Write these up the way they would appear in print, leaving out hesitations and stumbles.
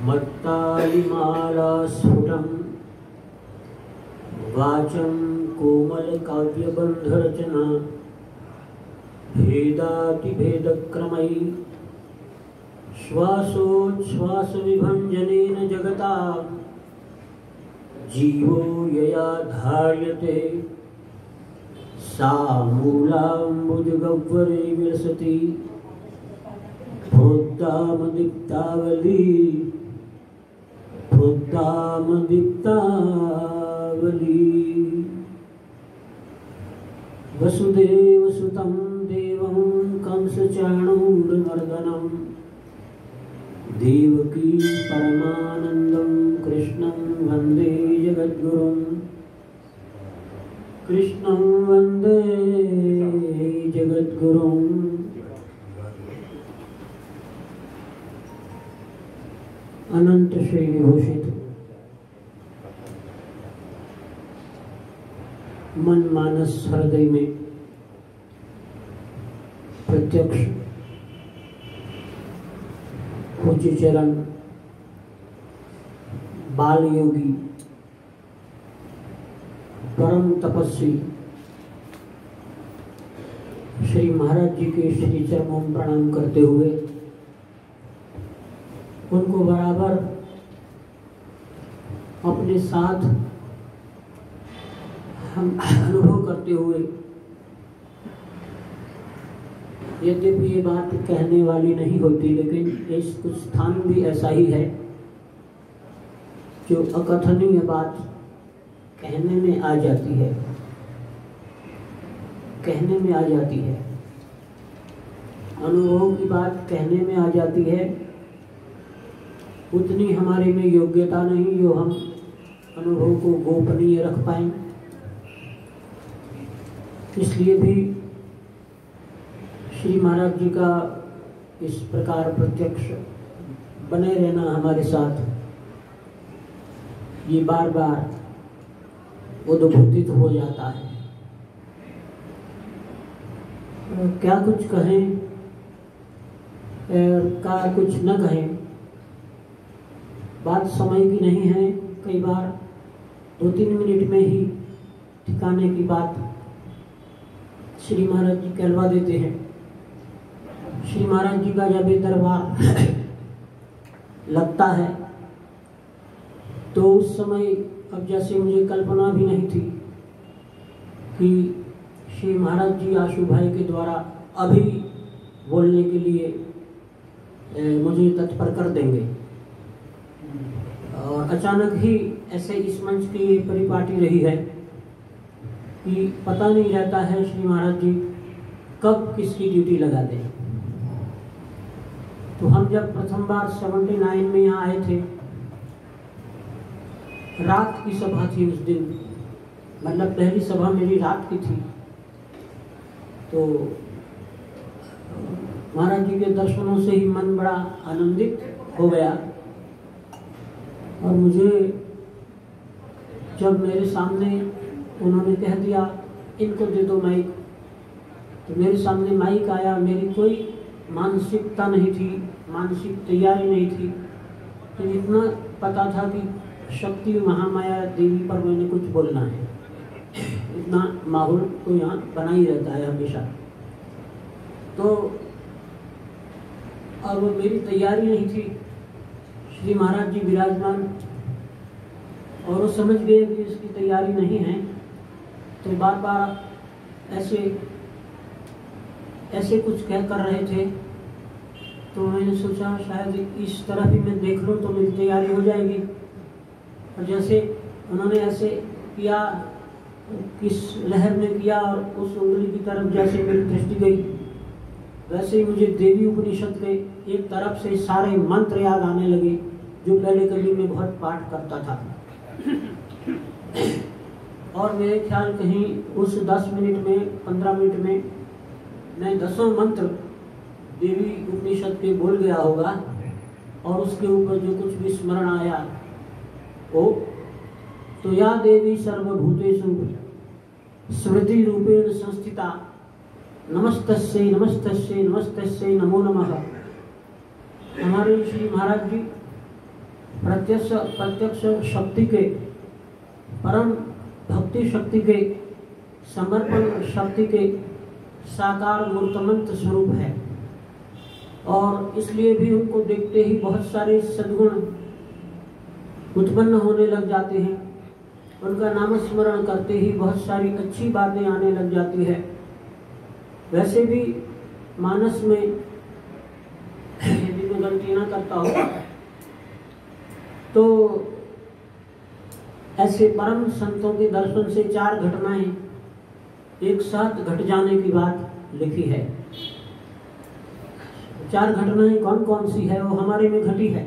मत्तालिमालास्फुटं वाचं कोमलकाव्यबन्धरचना भेदातिभेदक्रमैः श्वासोच्छ्वासविभञ्जनेन जगता जीवो यया धार्यते सा मूलाम्बुजगह्वरे विलसति प्रोद्दामदीप्तावली वसुदेवसुतं देवं कंसचाणूरमर्दनं देवकी परमानन्दं कृष्णं वन्दे जगद्गुरुं कृष्णं वन्दे जगद्गुरुं। अनंत श्री विभूषित मन मानस हृदय में प्रत्यक्ष पूज्य चरण बाल योगी परम तपस्वी श्री महाराज जी के श्री चरणों में प्रणाम करते हुए उनको बराबर अपने साथ हम अनुभव करते हुए, यद्यपि ये बात कहने वाली नहीं होती, लेकिन इस कुछ स्थान भी ऐसा ही है जो अकथनीय बात कहने में आ जाती है, कहने में आ जाती है, अनुभव की बात कहने में आ जाती है। उतनी हमारे में योग्यता नहीं जो हम अनुभव को गोपनीय रख पाएं। इसलिए भी श्री महाराज जी का इस प्रकार प्रत्यक्ष बने रहना हमारे साथ, ये बार बार उद्बोधित हो जाता है। क्या कुछ कहें क्या कुछ न कहें, बात समय की नहीं है। कई बार 2-3 मिनट में ही ठिकाने की बात श्री महाराज जी कहलवा देते हैं। श्री महाराज जी का जब ये दरबार लगता है तो उस समय, अब जैसे मुझे कल्पना भी नहीं थी कि श्री महाराज जी आशु भाई के द्वारा अभी बोलने के लिए मुझे तत्पर कर देंगे, और अचानक ही ऐसे इस मंच की ये परिपाटी रही है कि पता नहीं रहता है श्री महाराज जी कब किसकी ड्यूटी लगा दें। तो हम जब प्रथम बार 79 में यहाँ आए थे, रात की सभा थी उस दिन, मतलब पहली सभा मेरी रात की थी। तो महाराज जी के दर्शनों से ही मन बड़ा आनंदित हो गया, और मुझे जब मेरे सामने उन्होंने कह दिया इनको दे दो माइक, तो मेरे सामने माइक आया। मेरी कोई मानसिकता नहीं थी, मानसिक तैयारी नहीं थी, तो इतना पता था कि शक्ति महामाया देवी पर मैंने कुछ बोलना है। इतना माहौल तो यहाँ बना ही रहता है हमेशा। तो अब मेरी तैयारी नहीं थी, श्री महाराज जी विराजमान, और वो समझ गए कि इसकी तैयारी नहीं है, तो बार बार ऐसे कुछ कह कर रहे थे। तो मैंने सोचा शायद इस तरह भी मैं देख लूँ तो मेरी तैयारी हो जाएगी। और जैसे उन्होंने ऐसे किया, किस लहर में किया, और उस उंगली की तरफ जैसे मेरी दृष्टि गई, वैसे ही मुझे देवी उपनिषद के एक तरफ से सारे मंत्र याद आने लगे जो पहले कभी मैं बहुत पाठ करता था। और मेरे ख्याल कहीं उस 10 मिनट में 15 मिनट में मैं 10 मंत्र देवी उपनिषद के बोल गया होगा, और उसके ऊपर जो कुछ भी स्मरण आया वो तो या देवी सर्वभूतेषु स्मृति रूपेण संस्थिता नमस्तस्यै नमस्तस्यै नमस्तस्यै नमो नमः। हमारे श्री महाराज जी प्रत्यक्ष शक्ति के, परम भक्ति शक्ति के, समर्पण शक्ति के साकार मूर्तमंत स्वरूप है। और इसलिए भी उनको देखते ही बहुत सारे सद्गुण उत्पन्न होने लग जाते हैं। उनका नाम स्मरण करते ही बहुत सारी अच्छी बातें आने लग जाती है। वैसे भी मानस में यदि मैं गलती ना करता हूँ तो ऐसे परम संतों के दर्शन से 4 घटनाएं एक साथ घट जाने की बात लिखी है। 4 घटनाएं कौन कौन सी है वो हमारे में घटी है।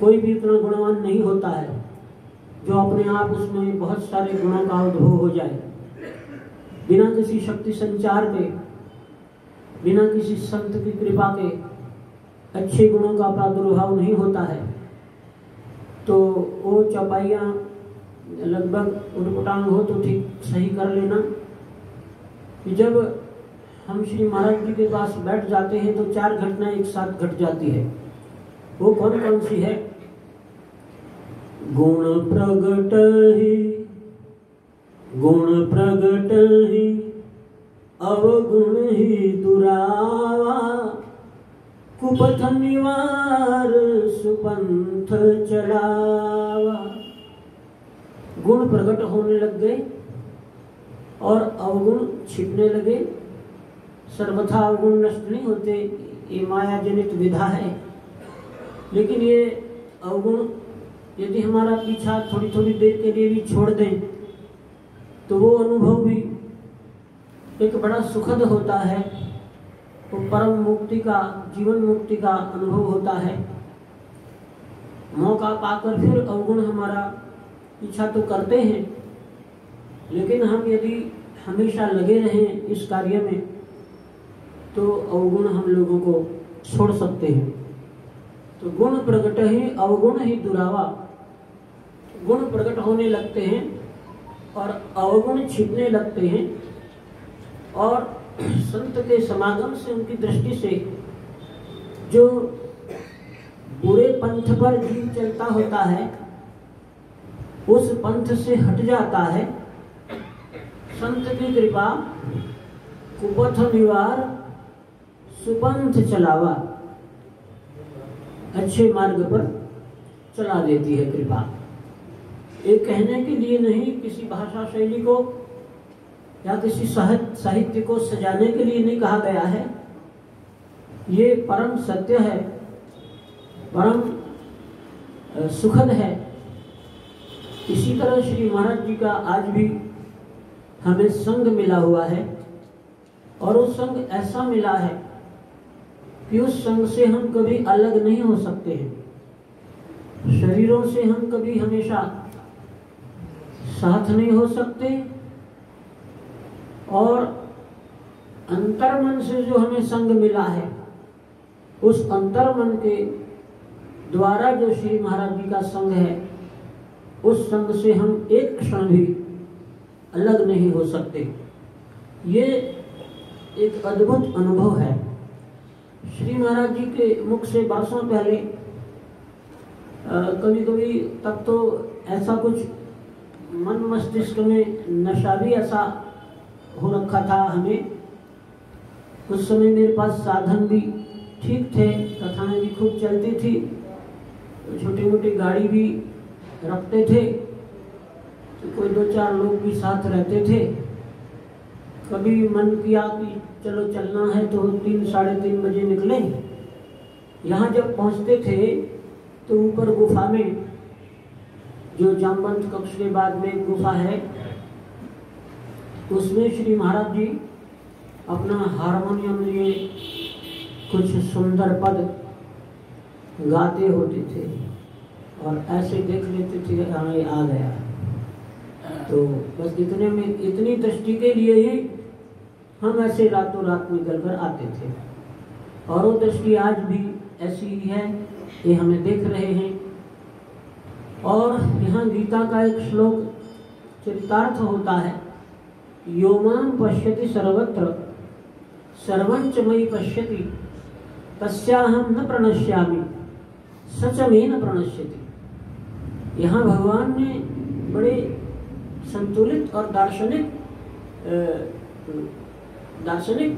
कोई भी इतना गुणवान नहीं होता है जो अपने आप उसमें बहुत सारे गुणों का उद्भव हो जाए। बिना किसी शक्ति संचार के, बिना किसी संत की कृपा के अच्छे गुणों का प्रादुर्भाव नहीं होता है। तो वो चौपाइयाँ लगभग उटपटांग हो तो ठीक सही कर लेना कि जब हम श्री महाराज जी के पास बैठ जाते हैं तो 4 घटनाएं एक साथ घट जाती है। वो कौन कौन सी है? गुण प्रगट ही अवगुण ही दुरावा, कुपथ निवार सुपंथ चलावा। गुण प्रकट होने लग गए और अवगुण छिपने लगे। सर्वथा अवगुण नष्ट नहीं होते, ये माया जनित विधा है। लेकिन ये अवगुण यदि हमारा पीछा थोड़ी थोड़ी देर के लिए भी छोड़ दें तो वो अनुभव भी एक बड़ा सुखद होता है। तो परम मुक्ति का, जीवन मुक्ति का अनुभव होता है। मौका पाकर फिर अवगुण हमारा पीछा तो करते हैं, लेकिन हम यदि हमेशा लगे रहें इस कार्य में तो अवगुण हम लोगों को छोड़ सकते हैं। तो गुण प्रकट ही अवगुण ही दुरावा। गुण प्रकट होने लगते हैं और अवगुण छिपने लगते हैं। और संत के समागम से, उनकी दृष्टि से जो बुरे पंथ पर जीव चलता होता है उस पंथ से हट जाता है। संत की कृपा कुपथ निवार सुपंथ चलावा, अच्छे मार्ग पर चला देती है कृपा। ये कहने के लिए नहीं, किसी भाषा शैली को या किसी साहित्य को सजाने के लिए नहीं कहा गया है। ये परम सत्य है, परम सुखद है। इसी तरह श्री महाराज जी का आज भी हमें संग मिला हुआ है और वो संग ऐसा मिला है कि उस संग से हम कभी अलग नहीं हो सकते हैं। शरीरों से हम कभी हमेशा साथ नहीं हो सकते और अंतर्मन से जो हमें संग मिला है उस अंतर्मन के द्वारा जो श्री महाराज जी का संग है उस संग से हम एक क्षण भी अलग नहीं हो सकते। ये एक अद्भुत अनुभव है। श्री महाराज जी के मुख से बरसों पहले कभी कभी तब तो ऐसा कुछ मन मस्तिष्क में नशा भी ऐसा हो रखा था हमें। उस समय मेरे पास साधन भी ठीक थे, कथाएं भी खूब चलती थी, छोटी मोटी गाड़ी भी रखते थे, तो कोई 2-4 लोग भी साथ रहते थे। कभी मन किया कि चलो चलना है तो 3-3:30 बजे निकले। यहाँ जब पहुँचते थे तो ऊपर गुफा में, जो जामवंत कक्ष के बाद में एक गुफा है, उसमें श्री महाराज जी अपना हारमोनियम लिए कुछ सुंदर पद गाते होते थे और ऐसे देख लेते थे हाँ ये आ गया। तो बस इतने में, इतनी दृष्टि के लिए ही हम ऐसे रातों रात निकल कर आते थे। और वो दृष्टि आज भी ऐसी ही है, ये हमें देख रहे हैं। और यहाँ गीता का एक श्लोक चरितार्थ होता है, यो मां पश्यति सर्वत्र सर्वं च मयि पश्यति तस्याहं न प्रणश्यामि सचमेन प्रणश्यति। यहाँ भगवान ने बड़े संतुलित और दार्शनिक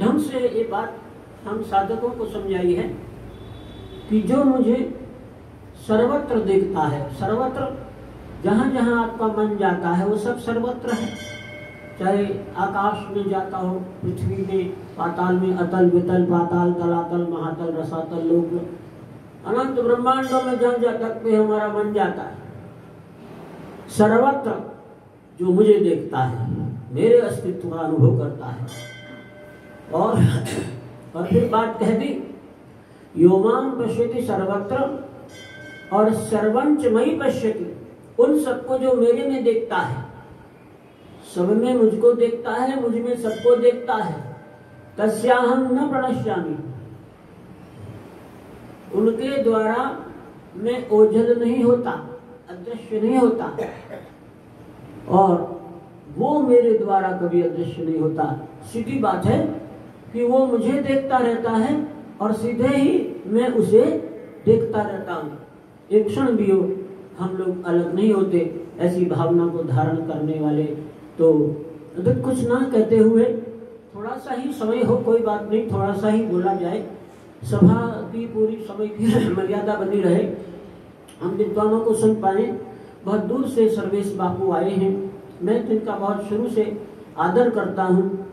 ढंग से ये बात हम साधकों को समझाई है कि जो मुझे सर्वत्र देखता है, सर्वत्र जहाँ जहाँ आपका मन जाता है वो सब सर्वत्र है, चाहे आकाश में जाता हो, पृथ्वी में, पाताल में, अतल वितल पाताल तलातल महातल रसातल लोक में, अनंत ब्रह्मांडों में जहाँ तक पे हमारा मन जाता है, सर्वत्र जो मुझे देखता है, मेरे अस्तित्व का अनुभव करता है। और फिर बात कह दी, योमां पश्यति सर्वत्र और सर्वंच मयि पश्यति, उन सबको जो मेरे में देखता है, सब में मुझको देखता है, मुझ में सबको देखता है, तस्याहं न प्रणश्यामि, उनके द्वारा मैं ओझल नहीं होता, अदृश्य नहीं होता, और वो मेरे द्वारा कभी अदृश्य नहीं होता। सीधी बात है कि वो मुझे देखता रहता है और सीधे ही मैं उसे देखता रहता हूँ। एक क्षण भी हो हम लोग अलग नहीं होते, ऐसी भावना को धारण करने वाले। तो अधिक कुछ ना कहते हुए थोड़ा सा ही समय हो, कोई बात नहीं, थोड़ा सा ही बोला जाए, सभा की पूरी समय की मर्यादा बनी रहे, हम विद्वानों को सुन पाए। बहुत दूर से सर्वेश बापू आए हैं, मैं तो इनका बहुत शुरू से आदर करता हूँ।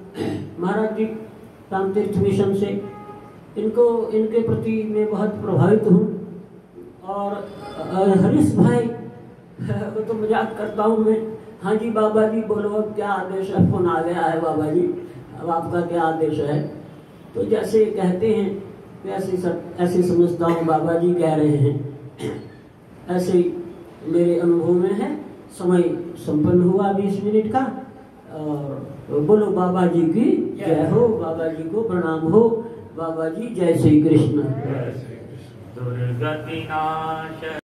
महाराज जी रामतीर्थ मिशन से इनके प्रति मैं बहुत प्रभावित हूँ। और हरीश भाई वो तो मजाक करता हूँ मैं, हाँ जी बाबा जी बोलो अब क्या आदेश है, फोन आ गया है बाबा जी, अब आपका क्या आदेश है। तो जैसे कहते हैं ऐसे समझता हूँ बाबा जी कह रहे हैं, ऐसे मेरे अनुभव में है। समय संपन्न हुआ 20 मिनट का, और बोलो बाबा जी की जय हो, बाबा जी को प्रणाम हो, बाबा जी जय श्री कृष्ण।